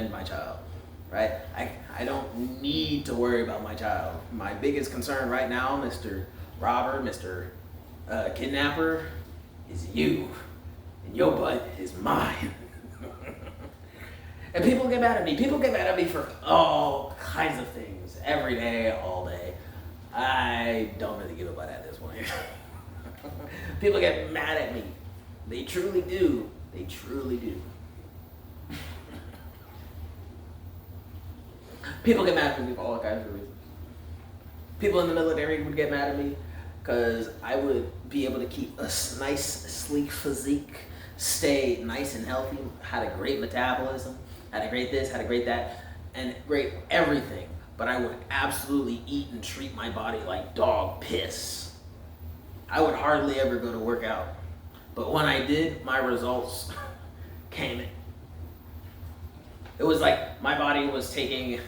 my child, right? I don't need to worry about my child. My biggest concern right now, Mr. Robber, Mr. Kidnapper, is you. And your butt is mine. And people get mad at me. People get mad at me for all kinds of things. Every day, all day. I don't really give a butt at this point. People get mad at me. They truly do. They truly do. People get mad at me for all kinds of reasons. People in the military would get mad at me because I would be able to keep a nice, sleek physique, stay nice and healthy, had a great metabolism, had a great this, had a great that, and great everything. But I would absolutely eat and treat my body like dog piss. I would hardly ever go to work out. But when I did, my results came in. It was like my body was taking,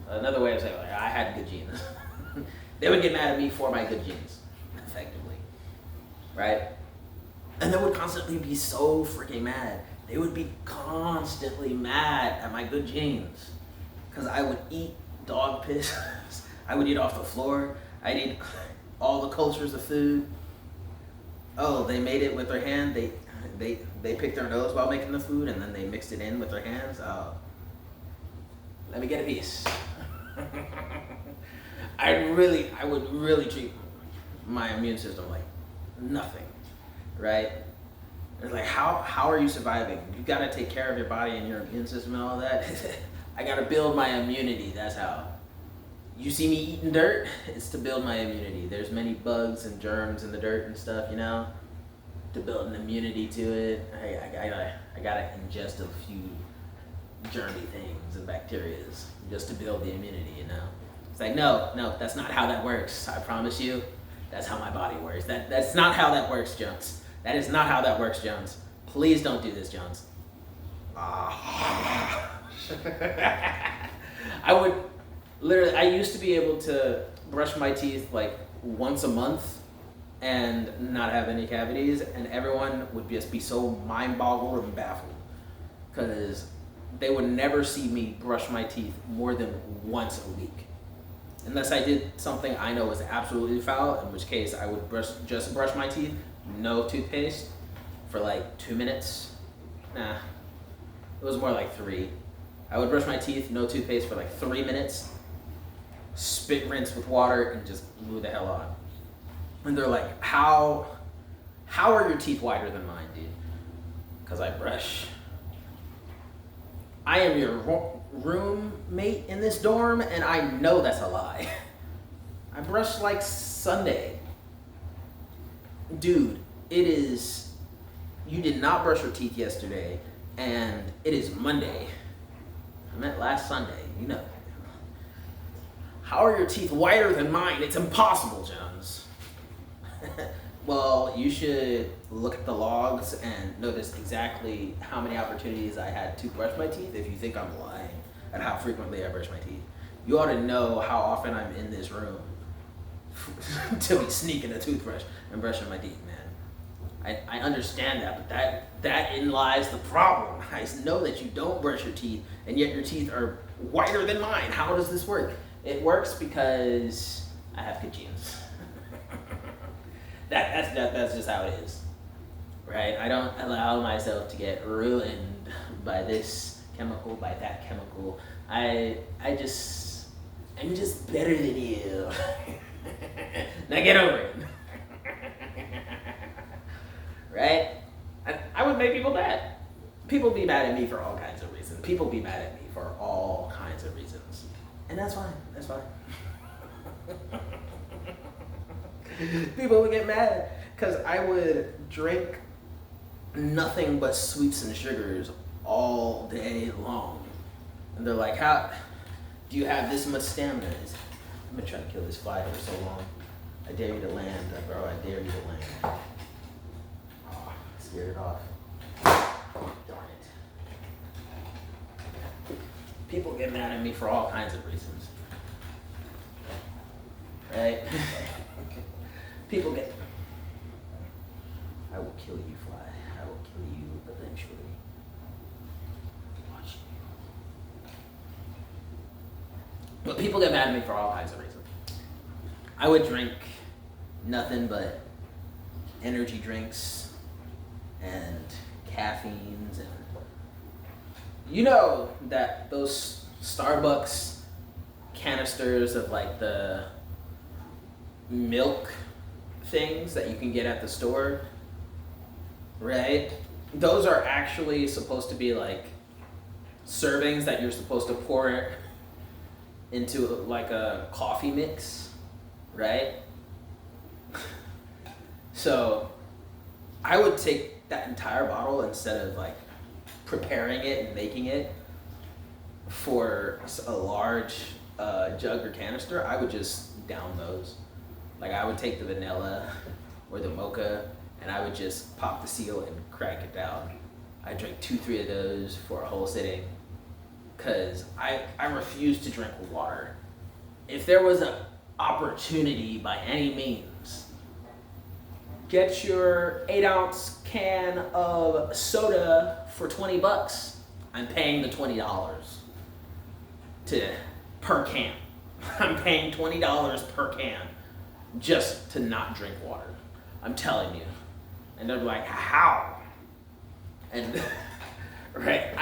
another way of saying it, I had good genes. They would get mad at me for my good genes, effectively, right? And they would constantly be so freaking mad. They would be constantly mad at my good genes because I would eat dog piss. I would eat off the floor. I'd eat all the cultures of food. Oh, they made it with their hand. They picked their nose while making the food, and then they mixed it in with their hands. Oh, let me get a piece. I would really treat my immune system like nothing, right? It's like, how are you surviving? You gotta take care of your body and your immune system and all that. I gotta build my immunity, that's how. You see me eating dirt, it's to build my immunity. There's many bugs and germs in the dirt and stuff, you know? To build an immunity to it, I gotta ingest a few germy things and bacterias just to build the immunity, you know? It's like, no, that's not how that works. I promise you, that's how my body works. That's not how that works, Jones. That is not how that works, Jones. Please don't do this, Jones. I would literally, I used to be able to brush my teeth like once a month and not have any cavities, and everyone would just be so mind-boggled and baffled because they would never see me brush my teeth more than once a week. Unless I did something I know is absolutely foul, in which case I would just brush my teeth, no toothpaste, for like 2 minutes. Nah, it was more like 3. I would brush my teeth, no toothpaste, for like 3 minutes, spit rinse with water, and just move the hell on. And they're like, how are your teeth whiter than mine, dude? Because I brush. I am your roommate in this dorm, and I know that's a lie. I brush like Sunday. Dude, you did not brush your teeth yesterday, and it is Monday. I meant last Sunday, you know. How are your teeth whiter than mine? It's impossible, Jones. Well, you should look at the logs and notice exactly how many opportunities I had to brush my teeth if you think I'm lying and how frequently I brush my teeth. You ought to know how often I'm in this room to be sneaking a toothbrush and brushing my teeth, man. I understand that, but that in lies the problem. I know that you don't brush your teeth, and yet your teeth are whiter than mine. How does this work? It works because I have good genes. That's just how it is, right? I don't allow myself to get ruined by this chemical, by that chemical. I'm just better than you. Now get over it. Right? I would make people mad. People be mad at me for all kinds of reasons. People be mad at me for all kinds of reasons. And that's fine. That's fine. People would get mad because I would drink nothing but sweets and sugars all day long. And they're like, how do you have this much stamina? I've been trying to kill this fly for so long. I dare you to land, bro. I dare you to land. Oh, scared it off. Darn it. People get mad at me for all kinds of reasons. Right? People get... I will kill you, fly. I will kill you eventually. Watch me. But people get mad at me for all kinds of reasons. I would drink nothing but energy drinks and caffeines, and you know that those Starbucks canisters of like the milk things that you can get at the store, right? Those are actually supposed to be like servings that you're supposed to pour into like a coffee mix, right? So I would take that entire bottle instead of like preparing it and making it for a large jug or canister. I would just down those. Like I would take the vanilla or the mocha and I would just pop the seal and crack it down. I drank 2-3 of those for a whole sitting because I refuse to drink water. If there was an opportunity by any means, get your 8-ounce can of soda for $20. I'm paying the $20 per can. I'm paying $20 per can just to not drink water. I'm telling you. And they're like, how? And right,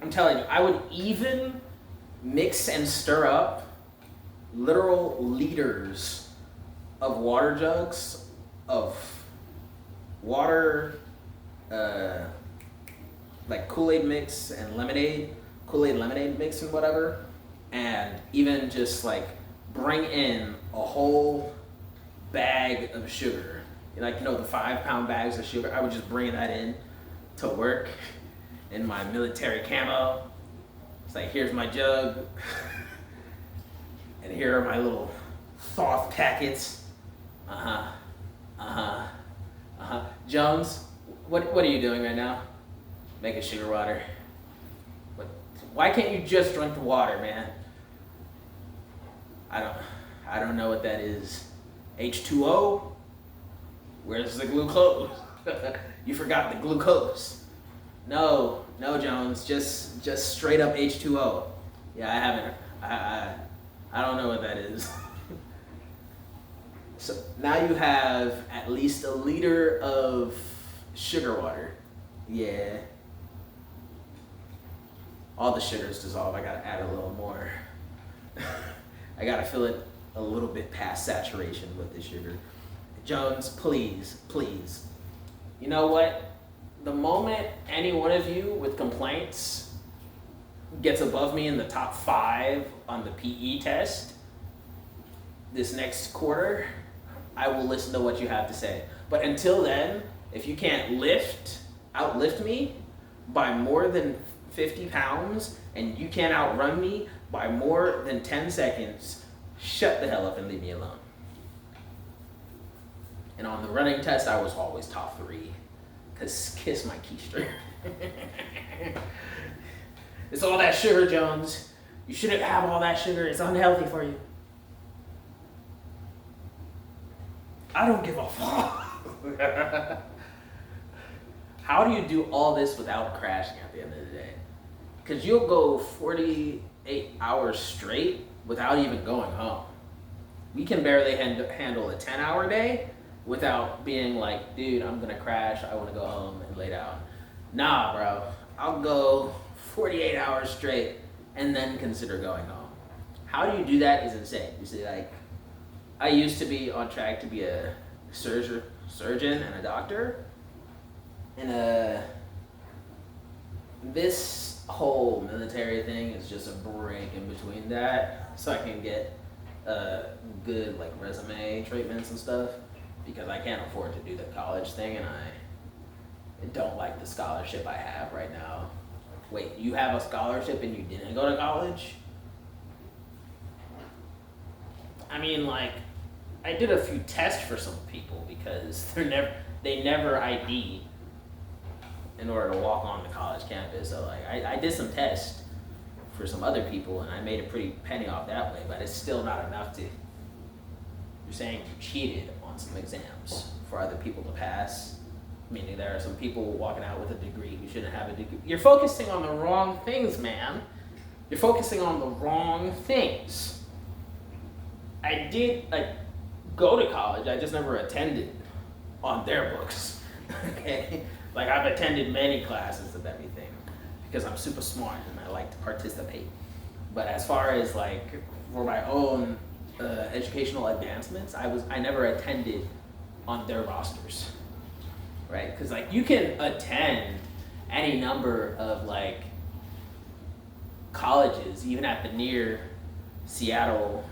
I'm telling you, I would even mix and stir up literal liters of water jugs of water, like Kool-Aid mix and lemonade, Kool-Aid lemonade mix and whatever, and even just like bring in a whole bag of sugar. Like, you know, the 5-pound bags of sugar, I would just bring that in to work in my military camo. It's like, here's my jug, and here are my little thoth packets. Jones, what are you doing right now? Making sugar water. Why can't you just drink the water, man? I don't know what that is. H2O? Where's the glucose? You forgot the glucose. No, Jones, just straight up H2O. Yeah, I haven't. I don't know what that is. So now you have at least a liter of sugar water. Yeah. All the sugar's dissolved. I gotta add a little more. I gotta fill it a little bit past saturation with the sugar. Jones, please. You know what? The moment any one of you with complaints gets above me in the top 5 on the PE test this next quarter, I will listen to what you have to say. But until then, if you can't outlift me by more than 50 pounds and you can't outrun me by more than 10 seconds, shut the hell up and leave me alone. And on the running test, I was always top 3. Because kiss my keister. It's all that sugar, Jones. You shouldn't have all that sugar. It's unhealthy for you. I don't give a fuck. How do you do all this without crashing at the end of the day? Because you'll go 48 hours straight without even going home. We can barely handle a 10-hour day without being like, dude, I'm gonna crash, I wanna go home and lay down. Nah, bro, I'll go 48 hours straight and then consider going home. How do you do that is insane. You see, like, I used to be on track to be a surgeon and a doctor, and this whole military thing is just a break in between that, so I can get good like resume treatments and stuff, because I can't afford to do the college thing, and I don't like the scholarship I have right now. Wait, you have a scholarship and you didn't go to college? I mean, like, I did a few tests for some people because they never ID in order to walk on the college campus. So like, I did some tests for some other people and I made a pretty penny off that way, but it's still not enough to. You're saying you cheated on some exams for other people to pass, meaning there are some people walking out with a degree who shouldn't have a degree. You're focusing on the wrong things, man. You're focusing on the wrong things. I did go to college, I just never attended on their books. Okay? Like I've attended many classes of everything because I'm super smart and I like to participate. But as far as like for my own educational advancements, I never attended on their rosters, right? Because like you can attend any number of like colleges, even at the near Seattle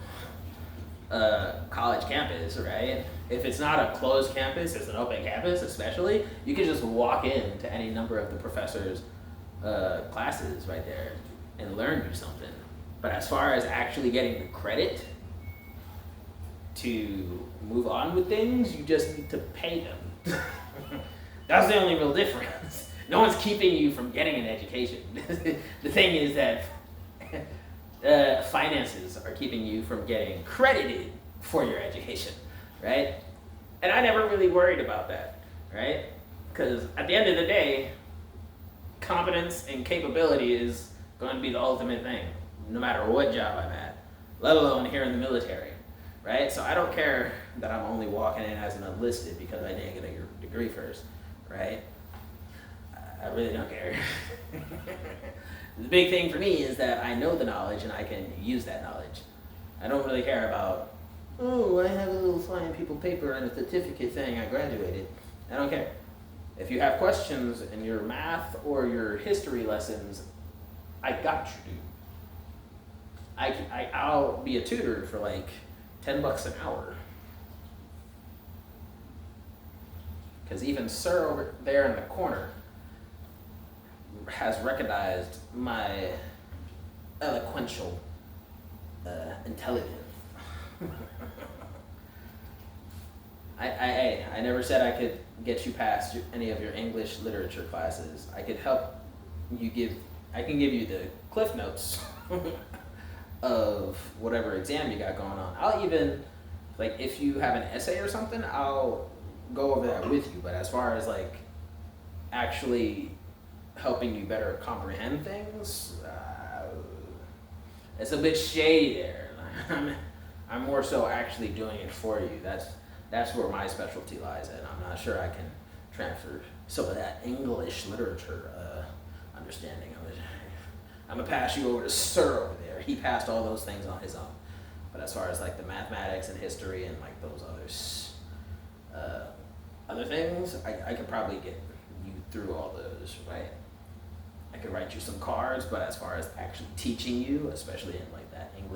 college campus, right? If it's not a closed campus, it's an open campus especially, you can just walk into any number of the professors' classes right there and learn you something. But as far as actually getting the credit to move on with things, you just need to pay them. That's the only real difference. No one's keeping you from getting an education. The thing is that finances are keeping you from getting credited for your education, right? And I never really worried about that, right? Because at the end of the day, competence and capability is going to be the ultimate thing, no matter what job I'm at, let alone here in the military, right? So I don't care that I'm only walking in as an enlisted because I didn't get a degree first, right? I really don't care. The big thing for me is that I know the knowledge and I can use that knowledge. I don't really care about, oh, I have a little flying people paper and a certificate saying I graduated. I don't care. If you have questions in your math or your history lessons, I got you, dude. I'll be a tutor for like $10 an hour. Because even Sir over there in the corner has recognized my eloquential intelligence. I never said I could get you past any of your English literature classes. I could help you I can give you the cliff notes of whatever exam you got going on. I'll even, like, if you have an essay or something, I'll go over that with you. But as far as like actually helping you better comprehend things, it's a bit shady there. I'm more so actually doing it for you. That's where my specialty lies, and I'm not sure I can transfer some of that English literature understanding. I'm gonna pass you over to Sir over there. He passed all those things on his own. But as far as like the mathematics and history and like those other things, I could probably get you through all those, right? I could write you some cards, but as far as actually teaching you, especially in like that English